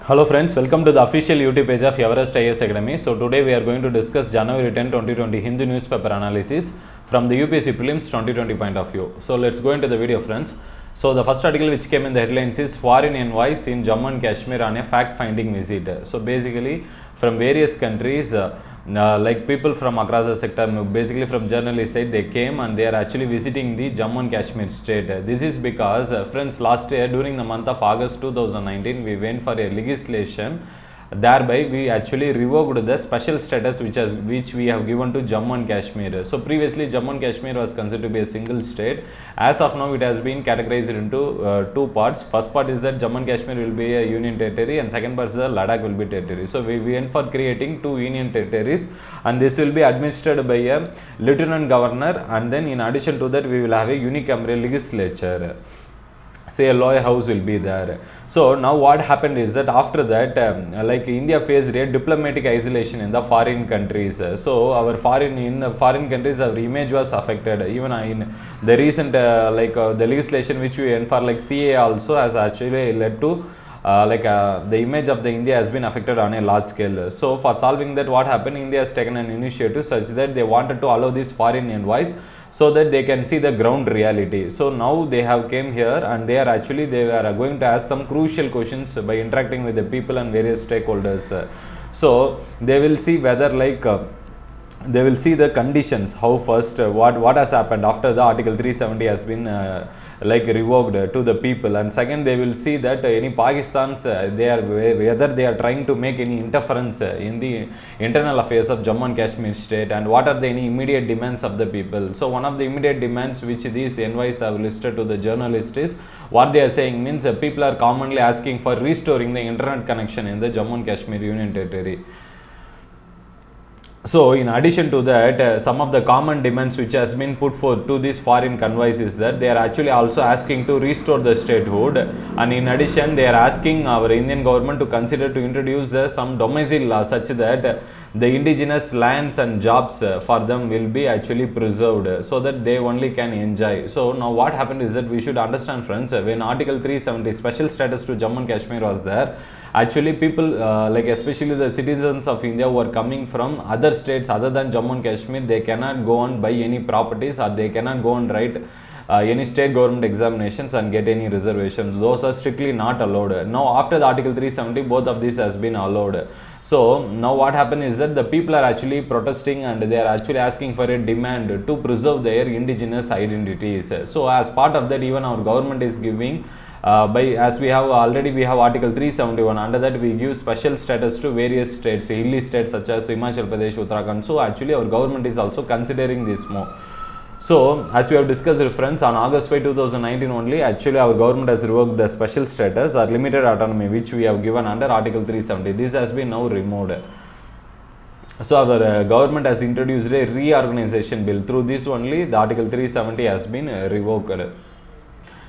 Hello friends, welcome to the official YouTube page of Everest IAS Academy. So today we are going to discuss January 10, 2020 Hindu newspaper analysis from the UPSC Prelims 2020 point of view. So let's go into the video friends. So the first article which came in the headlines is Foreign Envoys in Jammu and Kashmir on a fact-finding visit. So basically from various countries, like people from across the sector, basically from journalists side, they came and they are actually visiting the Jammu and Kashmir state. This is because friends, last year during the month of August 2019 we went for a legislation. Thereby we actually revoked the special status which we have given to Jammu and Kashmir. So previously Jammu and Kashmir was considered to be a single state. As of now it has been categorized into two parts. First part is that Jammu and Kashmir will be a union territory and second part is that Ladakh will be territory. So we went for creating two union territories and this will be administered by a lieutenant governor, and then in addition to that we will have a unicameral legislature. Say a lower house will be there. So now what happened is that after that like India faced a diplomatic isolation in the foreign countries. So our foreign countries, our image was affected. Even in the recent the legislation which we went for like CA also has actually led to the image of the India has been affected on a large scale. So for solving that, what happened, India has taken an initiative such that they wanted to allow these foreign envoys so that they can see the ground reality. So now they have came here and they are going to ask some crucial questions by interacting with the people and various stakeholders. So they will see whether they will see the conditions, how first what has happened after the article 370 has been revoked to the people, and second they will see that any Pakistans whether they are trying to make any interference in the internal affairs of Jammu and Kashmir state, and what are the any immediate demands of the people. So one of the immediate demands which these envoys have listed to the journalist is, what they are saying means people are commonly asking for restoring the internet connection in the Jammu and Kashmir Union Territory. So in addition to that, some of the common demands which has been put forth to these foreign convoys is that they are actually also asking to restore the statehood, and in addition they are asking our Indian government to consider to introduce some domicile laws such that the indigenous lands and jobs for them will be actually preserved so that they only can enjoy. So now what happened is that we should understand friends, when article 370 special status to Jammu and Kashmir was there, actually people especially the citizens of India who are coming from other states other than Jammu and Kashmir, they cannot go and buy any properties or they cannot go and write any state government examinations and get any reservations. Those are strictly not allowed. Now after the article 370 both of these has been allowed. So now what happened is that the people are actually protesting and they are actually asking for a demand to preserve their indigenous identities. So as part of that, even our government is giving as we have article 371, under that we give special status to various states, hilly states such as Himachal Pradesh, Uttarakhand. So actually our government is also considering this more. So as we have discussed friends, on August 5, 2019 only, actually our government has revoked the special status or limited autonomy which we have given under article 370. This has been now removed. So our government has introduced a reorganization bill. Through this only the article 370 has been revoked.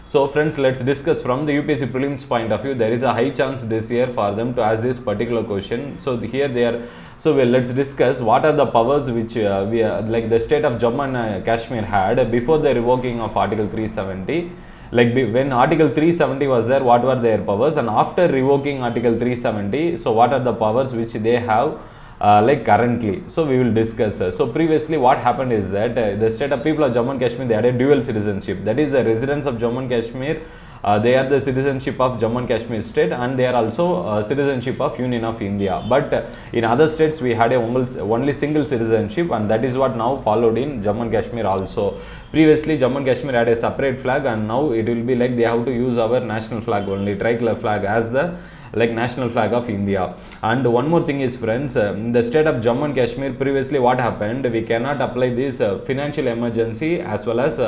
So friends, let's discuss from the UPSC prelims point of view. There is a high chance this year for them to ask this particular question. So here they are. So let's discuss what are the powers which the state of Jammu and Kashmir had before the revoking of article 370. When article 370 was there, what were their powers, and after revoking article 370, so what are the powers which they have currently. So we will discuss. So previously what happened is that the state of people of Jammu and Kashmir, they had a dual citizenship. That is, the residents of Jammu and Kashmir, they are the citizenship of Jammu and Kashmir state, and they are also citizenship of Union of India. But in other states we had only single citizenship, and that is what now followed in Jammu and Kashmir also. Previously Jammu and Kashmir had a separate flag, and now it will be like they have to use our national flag only, tricolor flag, as the national flag of India. And one more thing is friends, in the state of Jammu and Kashmir, previously what happened, we cannot apply this financial emergency as well as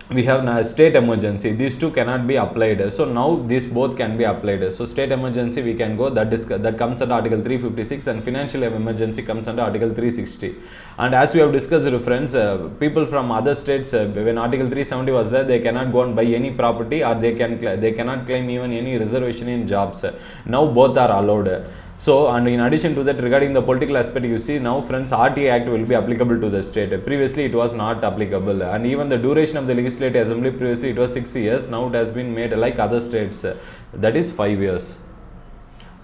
we have a state emergency. These two cannot be applied. So now these both can be applied. So state emergency we can go, that comes under article 356, and financial emergency comes under article 360. And as we have discussed friends, people from other states, when article 370 was there, they cannot go and buy any property, or they cannot claim even any reservation in jobs. Now both are allowed. So, and in addition to that, regarding the political aspect, you see now friends, RTA Act will be applicable to the state. Previously it was not applicable, and even the duration of the legislative assembly, previously it was 6 years, now it has been made like other states, that is 5 years.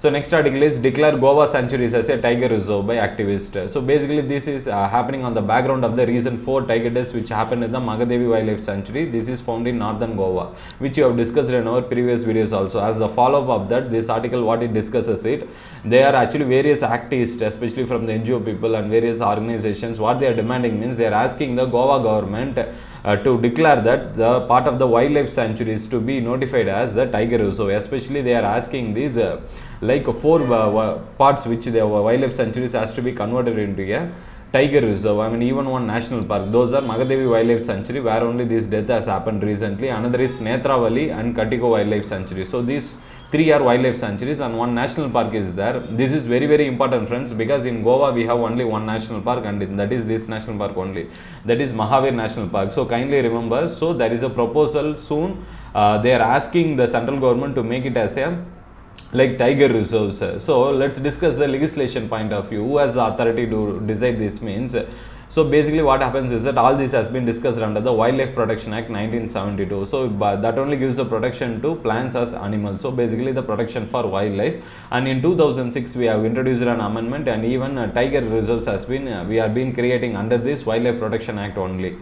So next article is declare Goa sanctuaries as a tiger reserve by activists. So basically this is happening on the background of the recent 4 tiger deaths which happened in the Magadevi Wildlife Sanctuary. This is found in northern Goa, which you have discussed in our previous videos also. As a follow-up of that, this article what it discusses it, they are actually various activists, especially from the NGO people and various organizations. What they are demanding means they are asking the Goa government to declare that the part of the wildlife sanctuaries to be notified as the tiger reserve. Especially they are asking these like 4 parts which the wildlife sanctuaries has to be converted into a tiger reserve. I mean even one national park. Those are Magadevi Wildlife Sanctuary where only this death has happened recently. Another is Netravali and Katiko Wildlife Sanctuary. So these 3 are wildlife sanctuaries and 1 national park is there. This is very very important friends, because in Goa we have only 1 national park and that is this national park only. That is Mahavir National Park. So kindly remember, so there is a proposal soon. They are asking the central government to make it as a like tiger reserves. So let's discuss the legislation point of view. Who has the authority to decide this means? So basically what happens is that all this has been discussed under the Wildlife Protection Act 1972. So that only gives the protection to plants as animals. So basically the protection for wildlife. And in 2006 we have introduced an amendment, and even tiger reserves has been we have been creating under this Wildlife Protection Act only.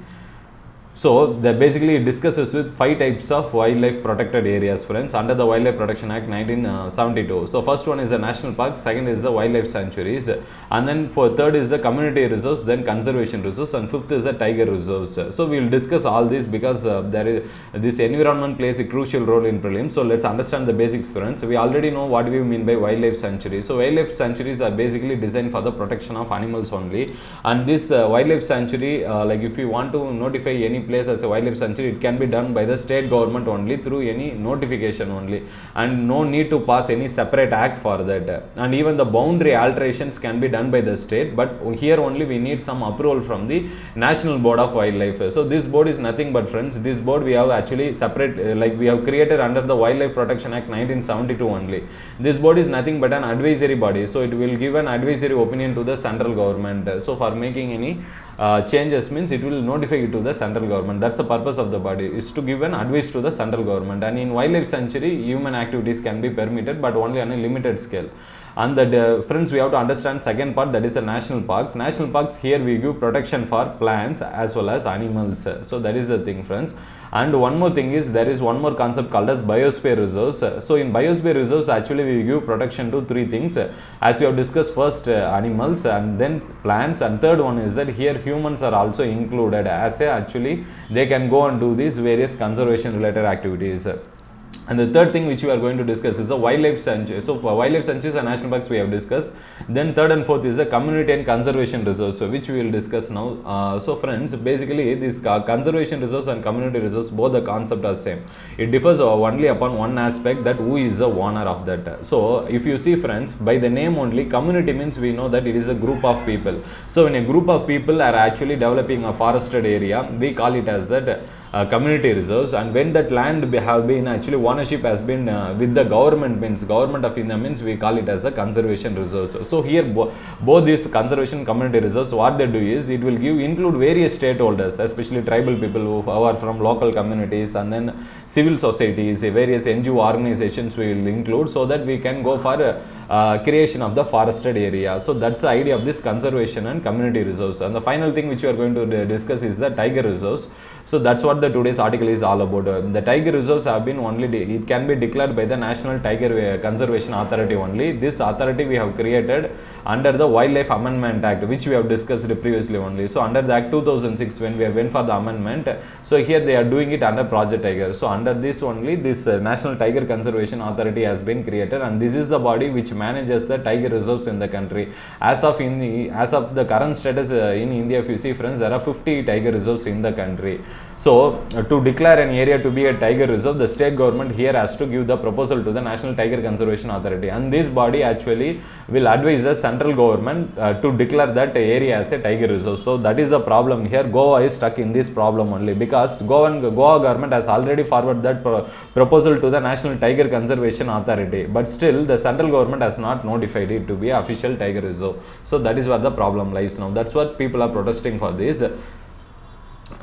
So that basically discusses with 5 types of wildlife protected areas friends under the Wildlife Protection Act 1972. So first one is the national park, second is the wildlife sanctuaries, and then for third is the community reserves, then conservation reserves, and fifth is the tiger reserves. So we will discuss all this because there is this environment plays a crucial role in prelims. So let's understand the basic friends. We already know what we mean by wildlife sanctuary. So wildlife sanctuaries are basically designed for the protection of animals only, and this wildlife sanctuary like if you want to notify any place as a wildlife sanctuary, it can be done by the state government only through any notification only, and no need to pass any separate act for that. And even the boundary alterations can be done by the state, but here only we need some approval from the National Board of Wildlife. So this board is nothing but friends, this board we have actually separate like we have created under the Wildlife Protection Act 1972 only. This board is nothing but an advisory body, so it will give an advisory opinion to the central government. So for making any changes means it will notify it to the central government. That's the purpose of the body, is to give an advice to the central government. And in wildlife sanctuary human activities can be permitted, but only on a limited scale. And the friends, we have to understand second part, that is the national parks. National parks, here we give protection for plants as well as animals. So that is the thing friends. And one more thing is, there is one more concept called as biosphere reserves. So in biosphere reserves actually we give protection to 3 things, as we have discussed. First animals, and then plants, and third one is that here humans are also included, as actually they can go and do these various conservation related activities. And the third thing which we are going to discuss is the wildlife sanctuary. So for wildlife sanctuaries and national parks we have discussed. Then third and fourth is the community and conservation reserves, which we will discuss now. So friends, basically these conservation reserves and community reserves, both the concept are same. It differs only upon one aspect, that who is the owner of that. So if you see friends, by the name only, community means we know that it is a group of people. So when a group of people are actually developing a forested area, we call it as that community reserves. And when that land have been actually ownership has been with the government, means government of India, means we call it as the conservation reserves. So here both these conservation community reserves, what they do is it will include various stakeholders, especially tribal people who are from local communities, and then civil societies, various NGO organizations we will include, so that we can go for creation of the forested area. So that's the idea of this conservation and community reserves. And the final thing which we are going to discuss is the tiger reserves. So that's what the today's article is all about. The tiger reserves have been only, it can be declared by the National Tiger Conservation Authority only. This authority we have created under the Wildlife Amendment Act, which we have discussed previously only. So under the Act 2006, when we went for the amendment, so here they are doing it under Project Tiger. So under this only, this National Tiger Conservation Authority has been created, and this is the body which manages the tiger reserves in the country. As of the current status in India, if you see friends, there are 50 tiger reserves in the country. So to declare an area to be a tiger reserve, the state government here has to give the proposal to the National Tiger Conservation Authority, and this body actually will advise the central government to declare that area as a tiger reserve. So that is the problem here. Goa is stuck in this problem only, because Goa government has already forwarded that proposal to the National Tiger Conservation Authority, but still the central government has not notified it to be an official tiger reserve. So that is where the problem lies now. That's what people are protesting for this.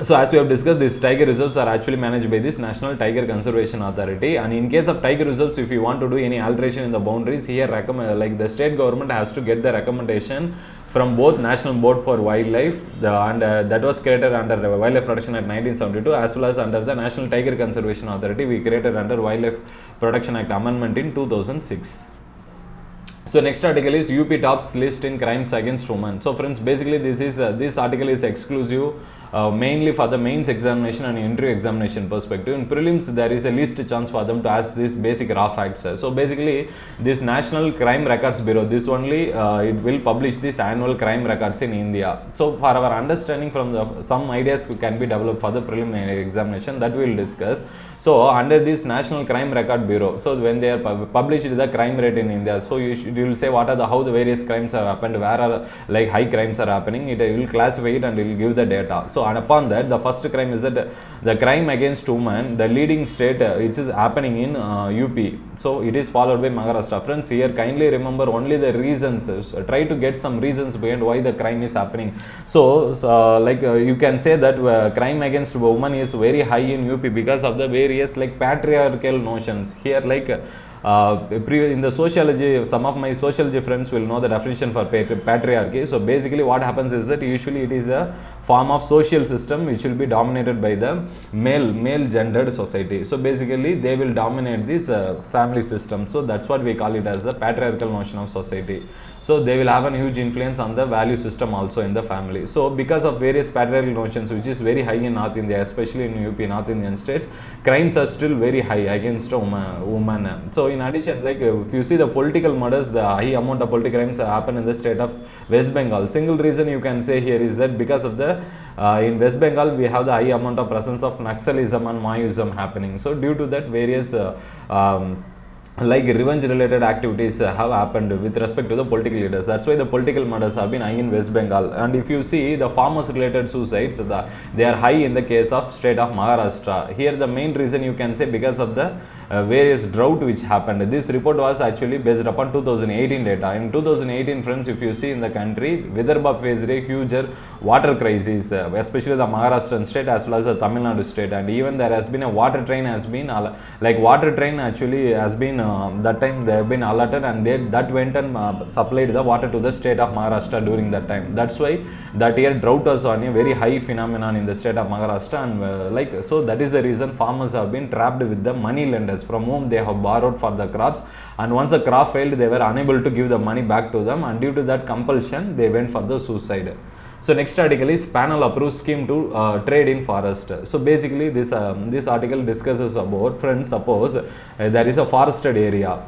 So as we have discussed, these tiger reserves are actually managed by this National Tiger Conservation Authority, and in case of tiger reserves, if you want to do any alteration in the boundaries, here like the state government has to get the recommendation from both National Board for Wildlife, that was created under Wildlife Protection Act 1972, as well as under the National Tiger Conservation Authority, we created under Wildlife Protection Act Amendment in 2006. So next article is UP tops list in crimes against women. So friends, basically this article is exclusive mainly for the mains examination and interview examination perspective. In prelims, there is a least chance for them to ask these basic raw facts. So basically, this National Crime Records Bureau, this only it will publish this annual crime records in India. So for our understanding from some ideas can be developed for the preliminary examination that we will discuss. So under this National Crime Record Bureau, so when they are published the crime rate in India, so you will say what are how the various crimes have happened, where are like high crimes are happening, it will classify it and it will give the data. So and upon that, the first crime is that the crime against women, the leading state which is happening in UP. So it is followed by Maharashtra. Friends, here kindly remember only the reasons. Try to get some reasons behind why the crime is happening. So you can say that crime against women is very high in UP because of the various like patriarchal notions. Here in the sociology, some of my sociology friends will know the definition for patriarchy. So basically what happens is that usually it is a form of social system which will be dominated by the male gendered society. So basically they will dominate this family system. So that's what we call it as the patriarchal notion of society. So they will have a huge influence on the value system also in the family. So because of various patriarchal notions which is very high in North India, especially in UP, North Indian states, crimes are still very high against women. So in addition, like if you see the political murders, the high amount of political crimes happen in the state of West Bengal. Single reason you can say here is that because of the in West Bengal we have the high amount of presence of Naxalism and Maoism happening. So due to that, various like revenge related activities have happened with respect to the political leaders. That's why the political murders have been high in West Bengal. And if you see the farmers related suicides, they are high in the case of state of Maharashtra. Here the main reason you can say because of the various drought which happened. This report was actually based upon 2018 data. In 2018, friends, if you see in the country, Vidarbha faced a huge water crisis, especially the Maharashtrian state as well as the Tamil Nadu state. And even there has been a water train actually has been that time they have been alerted, and that went and supplied the water to the state of Maharashtra during that time. That's why that year drought was on a very high phenomenon in the state of Maharashtra, and so that is the reason farmers have been trapped with the money lenders from whom they have borrowed for the crops, and once the crop failed they were unable to give the money back to them, and due to that compulsion they went for the suicide. So next article is panel approves scheme to trade in forest. So basically this article discusses about, friends, suppose there is a forested area.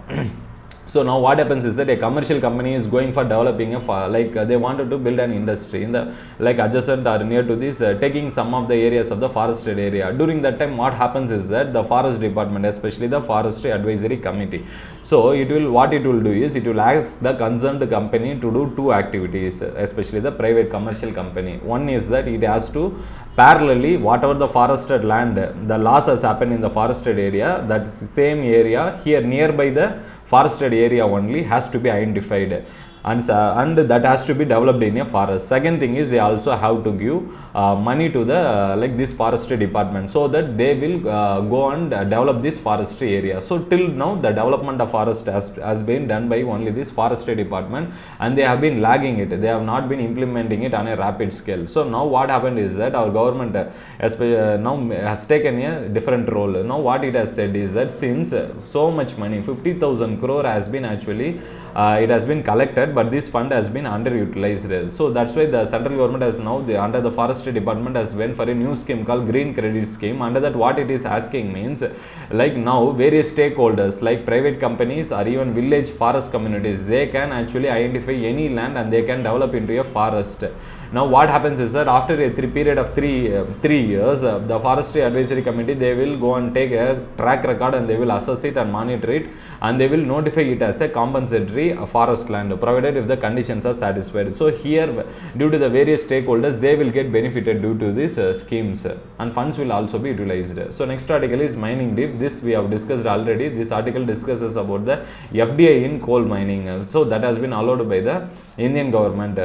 So now what happens is that a commercial company is going for developing they wanted to build an industry in the adjacent or near to this, taking some of the areas of the forested area. During that time what happens is that the forest department, especially the forestry advisory committee, so it will do is it will ask the concerned company to do two activities, especially the private commercial company. One is that it has to parallelly whatever the forested land, the loss has happened in the forested area, that same area here nearby the forested area only has to be identified, and that has to be developed in a forest. Second thing is they also have to give money to the this forestry department, so that they will go and develop this forestry area. So till now the development of forest has been done by only this forestry department, and they have been lagging it. They have not been implementing it on a rapid scale. So now what happened is that our government now has taken a different role. Now what it has said is that since so much money, 50,000 crore has been actually it has been collected, but this fund has been underutilized. So that's why the central government has now under the forestry department has went for a new scheme called green credit scheme. Under that what it is asking means, like now various stakeholders like private companies or even village forest communities, they can actually identify any land and they can develop into a forest. Now what happens is that after a period of three years, the forestry advisory committee, they will go and take a track record and they will assess it and monitor it, and they will notify it as a compensatory forest land, provided if the conditions are satisfied. So here due to the various stakeholders, they will get benefited due to these schemes, and funds will also be utilized. So next article is mining dip. This we have discussed already. This article discusses about the FDI in coal mining. So that has been allowed by the Indian government.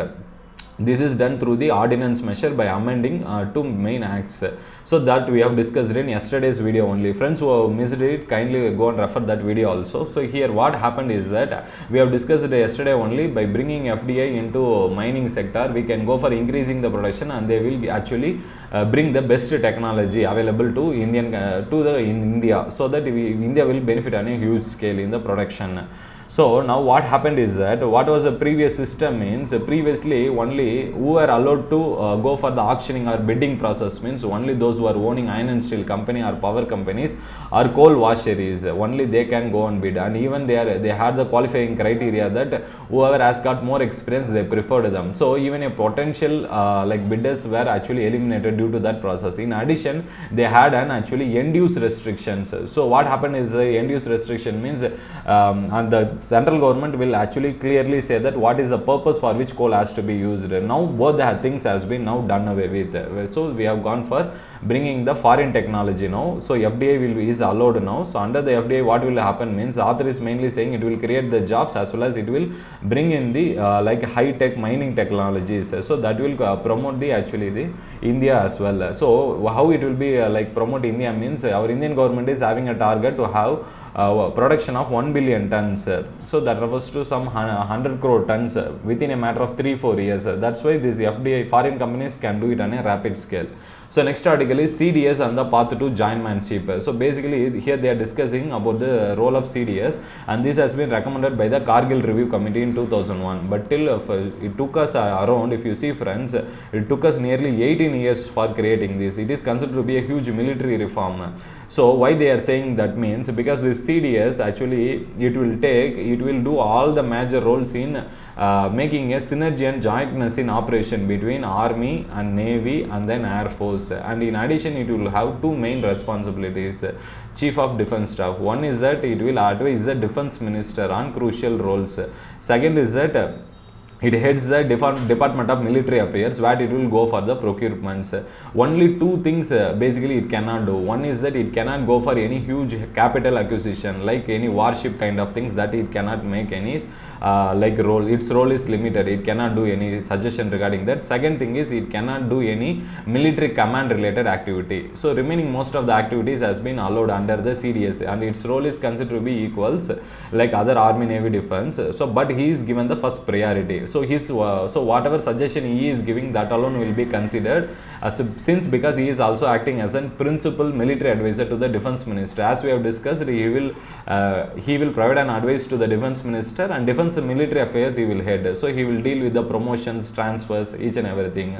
This is done through the ordinance measure by amending two main acts. So that we have discussed in yesterday's video only. Friends who have missed it, kindly go and refer that video also. So here what happened is that we have discussed it yesterday only. By bringing FDI into mining sector, we can go for increasing the production, and they will actually bring the best technology available to India, so that India will benefit on a huge scale in the production. So now what happened is that, what was the previous system means, previously only who were allowed to go for the auctioning or bidding process means only those who are owning iron and steel company or power companies or coal washeries, only they can go and bid. And even they had the qualifying criteria that whoever has got more experience, they preferred them. So even a potential like bidders were actually eliminated due to that process. In addition, they had an actually end use restrictions. So what happened is, the end use restriction means and the central government will actually clearly say that what is the purpose for which coal has to be used. Now both the things has been now done away with. So we have gone for bringing the foreign technology now. So FDI is allowed now. So under the FDI, what will happen means, author is mainly saying it will create the jobs as well as it will bring in the like high tech mining technologies. So that will promote the India as well. So how it will be like promote India means, our Indian government is having a target to have production of 1 billion tons. So that refers to some 100 crore tons within a matter of 3-4 years. That's why these FDI foreign companies can do it on a rapid scale. So next article is CDS and the path to giantmanship. So basically here they are discussing about the role of CDS, and this has been recommended by the Kargil Review Committee in 2001. But till it took us around, if you see friends, it took us nearly 18 years for creating this. It is considered to be a huge military reform. So why they are saying that means, because this CDS actually it will do all the major roles in making a synergy and jointness in operation between army and navy and then air force. And in addition, it will have two main responsibilities: chief of defense staff. One is that it will advise the defense minister on crucial roles. Second is that it heads the Department of Military Affairs, where it will go for the procurements. Only two things basically it cannot do. One is that it cannot go for any huge capital acquisition like any warship kind of things, that it cannot make any like role. Its role is limited. It cannot do any suggestion regarding that. Second thing is, it cannot do any military command related activity. So remaining most of the activities has been allowed under the CDS, and its role is considered to be equals like other army, navy, defense. So but he is given the first priority. So so whatever suggestion he is giving, that alone will be considered, since because he is also acting as a principal military advisor to the defense minister. As we have discussed, he will provide an advice to the defense minister, and defense and military affairs he will head. So he will deal with the promotions, transfers, each and everything.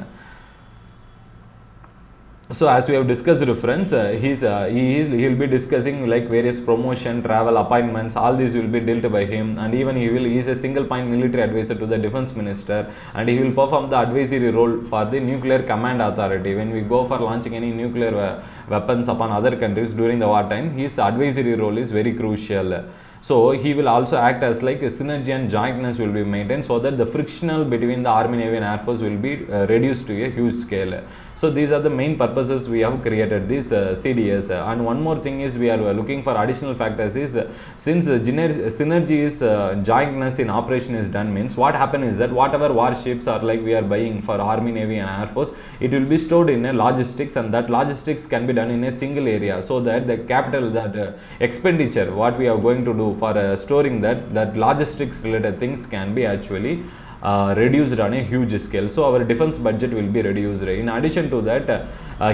So as we have discussed, friends, he will be discussing like various promotion, travel, appointments, all these will be dealt by him. And even he is a single point military advisor to the defense minister, and he will perform the advisory role for the nuclear command authority. When we go for launching any nuclear weapons upon other countries during the wartime, his advisory role is very crucial. So he will also act as like a synergy and jointness will be maintained, so that the frictional between the army, navy and air force will be reduced to a huge scale. So these are the main purposes we have created this CDS. And one more thing is, we are looking for additional factors is, since synergy is jointness in operation is done means, what happen is that whatever warships are like we are buying for army, navy and air force, it will be stored in a logistics, and that logistics can be done in a single area, so that the capital, that expenditure what we are going to do for storing that logistics related things can be actually reduced on a huge scale. So our defense budget will be reduced. In addition to that,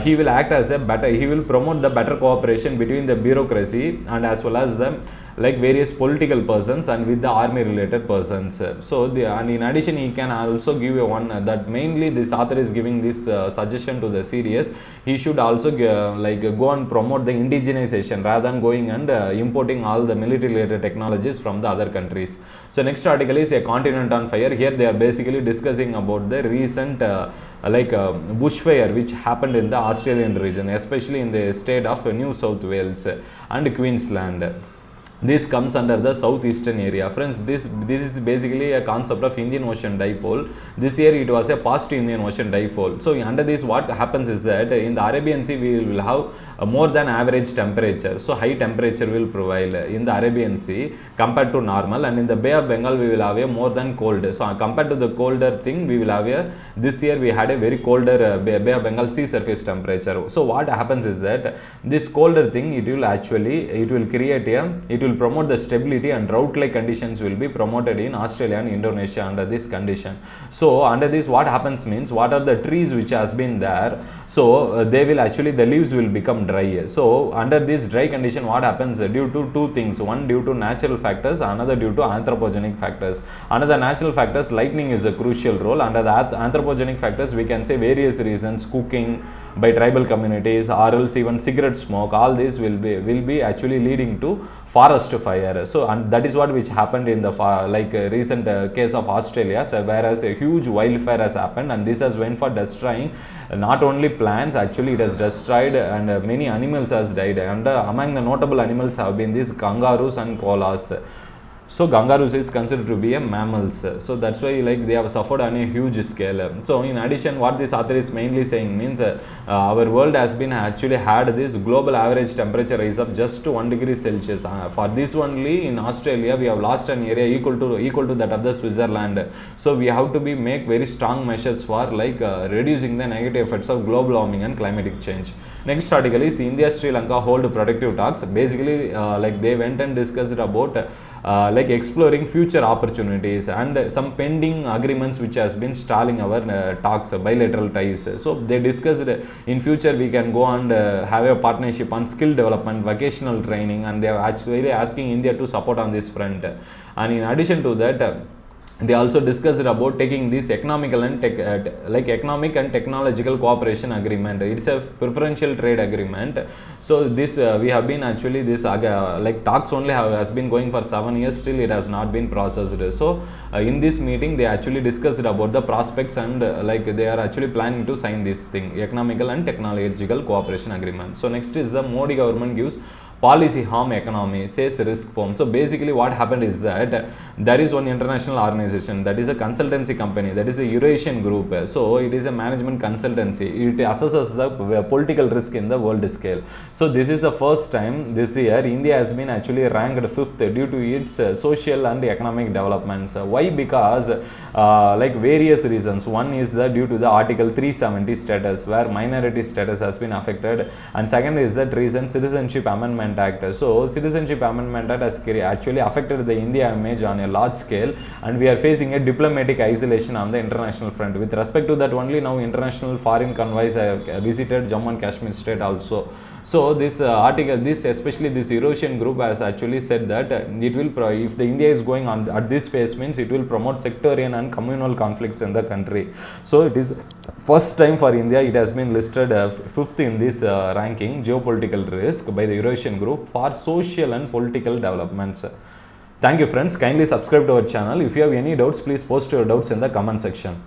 he will act as he will promote the better cooperation between the bureaucracy and as well as the like various political persons and with the army related persons. So and in addition, he can also give a one that mainly this author is giving this suggestion to the CDS. He should also like go and promote the indigenization rather than going and importing all the military related technologies from the other countries. So next article is a continent on fire. Here they are basically discussing about the recent bushfire which happened in the Australian region, especially in the state of New South Wales and Queensland. This comes under the southeastern area. Friends, this is basically a concept of Indian Ocean dipole. This year it was a past Indian Ocean dipole. So under this, what happens is that in the Arabian Sea we will have more than average temperature. So high temperature will prevail in the Arabian Sea compared to normal, and in the Bay of Bengal we will have a more than cold. So compared to the colder thing, we will have a, this year we had a very colder Bay of Bengal sea surface temperature. So what happens is that this colder thing, it will actually, it will create a, it will promote the stability, and drought like conditions will be promoted in Australia and Indonesia under this condition. So under this, what happens means, what are the trees which has been there, so they will actually, the leaves will become dry. So under this dry condition, what happens due to two things, one due to natural factors, another due to anthropogenic factors. Under the natural factors, lightning is a crucial role. Under the anthropogenic factors, we can say various reasons, cooking by tribal communities, or else even cigarette smoke, all this will be actually leading to forest fire. So and that is what which happened in the recent case of Australia, so whereas a huge wildfire has happened, and this has went for destroying not only plants, actually it has destroyed, and many animals has died, and among the notable animals have been these kangaroos and koalas. So kangaroos is considered to be a mammals, so that's why they have suffered on a huge scale. So in addition, what this author is mainly saying means our world has been actually had this global average temperature rise of just 1 degree Celsius. For this only in Australia we have lost an area equal to that of the Switzerland. So we have to make very strong measures for reducing the negative effects of global warming and climatic change. Next article is India Sri Lanka hold productive talks. Basically they went and discussed about exploring future opportunities and some pending agreements which has been stalling our talks, bilateral ties. So they discussed in future we can go and have a partnership on skill development, vocational training, and they are actually asking India to support on this front. And in addition to that, they also discussed about taking this economical and economic and technological cooperation agreement. It's a preferential trade agreement. So this we have been actually this talks only has been going for 7 years, still it has not been processed. So in this meeting they actually discussed about the prospects, and they are actually planning to sign this thing, economical and technological cooperation agreement. So next is the Modi government gives policy harm economy, says risk firm. So basically what happened is that there is one international organization, that is a consultancy company, that is a Eurasian group. So it is a management consultancy. It assesses the political risk in the world scale. So this is the first time this year India has been actually ranked 5th due to its social and economic developments. Why? Because various reasons. One is that due to the Article 370 status, where minority status has been affected, and second is that reason Citizenship Amendment Act. So Citizenship Amendment Act has actually affected the India image on a large scale, and we are facing a diplomatic isolation on the international front. With respect to that only, now international foreign convoys have visited Jammu and Kashmir state also. So this article, especially this Eurasian group has actually said that it will, if the India is going on at this phase, means it will promote sectarian and communal conflicts in the country. So it is first time for India, it has been listed 5th in this ranking, geopolitical risk, by the Eurasian group for social and political developments. Thank you friends, kindly subscribe to our channel. If you have any doubts, please post your doubts in the comment section.